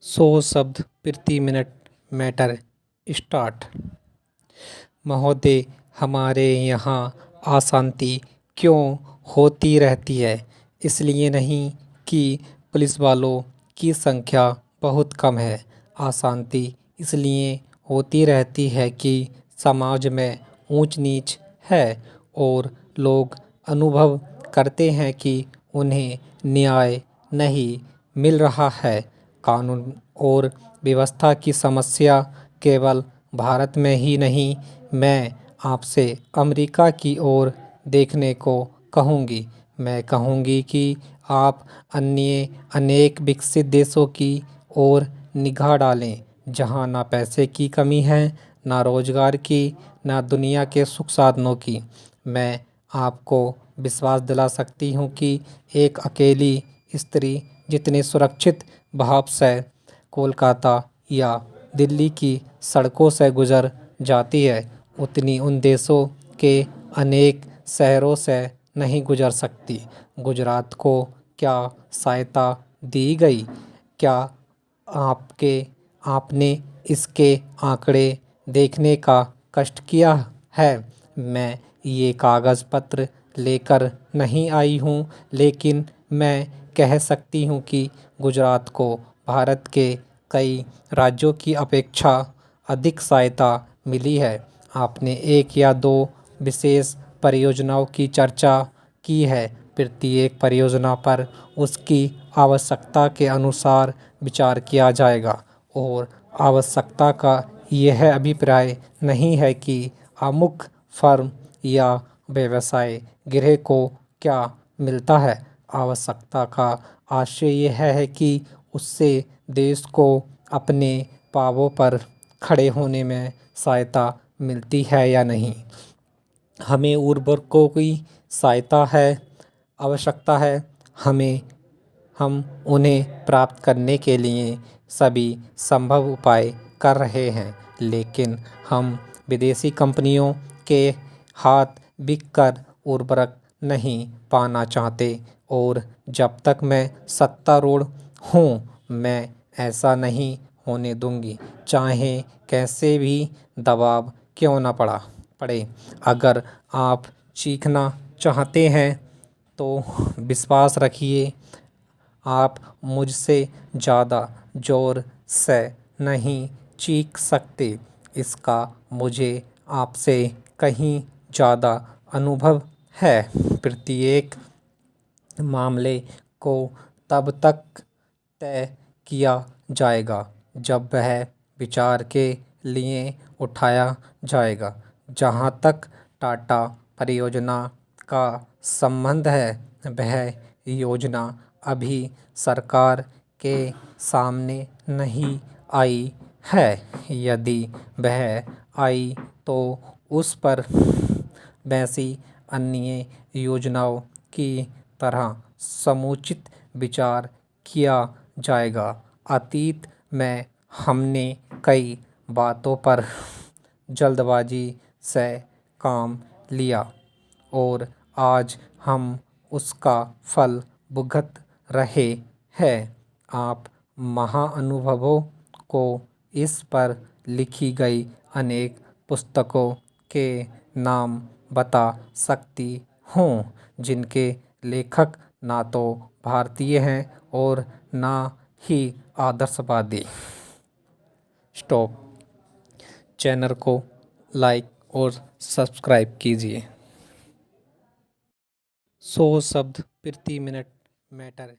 100 शब्द प्रति minute matter start. महोदय, हमारे यहाँ अशांति क्यों होती रहती है? इसलिए नहीं कि पुलिस वालों की संख्या बहुत कम है। अशांति इसलिए होती रहती है कि समाज में ऊंच नीच है और लोग अनुभव करते हैं कि उन्हें न्याय नहीं मिल रहा है। कानून और व्यवस्था की समस्या केवल भारत में ही नहीं, मैं आपसे अमेरिका की ओर देखने को कहूँगी। मैं कहूँगी कि आप अन्य अनेक विकसित देशों की ओर निगाह डालें, जहाँ ना पैसे की कमी है, ना रोजगार की, ना दुनिया के सुख साधनों की। मैं आपको विश्वास दिला सकती हूँ कि एक अकेली स्त्री जितने सुरक्षित भाव से कोलकाता या दिल्ली की सड़कों से गुजर जाती है, उतनी उन देशों के अनेक शहरों से नहीं गुजर सकती। गुजरात को क्या सहायता दी गई? क्या आपने इसके आंकड़े देखने का कष्ट किया है? मैं ये कागज़ पत्र लेकर नहीं आई हूँ, लेकिन मैं कह सकती हूँ कि गुजरात को भारत के कई राज्यों की अपेक्षा अधिक सहायता मिली है। आपने एक या दो विशेष परियोजनाओं की चर्चा की है। प्रत्येक परियोजना पर उसकी आवश्यकता के अनुसार विचार किया जाएगा और आवश्यकता का यह अभिप्राय नहीं है कि अमुक फर्म या व्यवसाय गृह को क्या मिलता है। आवश्यकता का आशय यह है कि उससे देश को अपने पांवों पर खड़े होने में सहायता मिलती है या नहीं। हमें उर्वरकों की सहायता है, आवश्यकता है। हम उन्हें प्राप्त करने के लिए सभी संभव उपाय कर रहे हैं, लेकिन हम विदेशी कंपनियों के हाथ बिककर उर्वरक नहीं पाना चाहते और जब तक मैं सत्तारूढ़ हूँ, मैं ऐसा नहीं होने दूंगी, चाहे कैसे भी दबाव क्यों ना पड़े। अगर आप चीखना चाहते हैं तो विश्वास रखिए, आप मुझसे ज़्यादा ज़ोर से नहीं चीख सकते। इसका मुझे आपसे कहीं ज़्यादा अनुभव है। प्रत्येक मामले को तब तक तय किया जाएगा जब वह विचार के लिए उठाया जाएगा। जहाँ तक टाटा परियोजना का संबंध है, वह योजना अभी सरकार के सामने नहीं आई है। यदि वह आई तो उस पर वैसी अन्य योजनाओं की तरह समुचित विचार किया जाएगा। अतीत में हमने कई बातों पर जल्दबाजी से काम लिया और आज हम उसका फल भुगत रहे हैं। आप महाअनुभवों को इस पर लिखी गई अनेक पुस्तकों के नाम बता सकती हूँ, जिनके लेखक ना तो भारतीय हैं और ना ही आदर्शवादी। स्टॉप। चैनल को लाइक और सब्सक्राइब कीजिए। 100 शब्द प्रति मिनट मैटर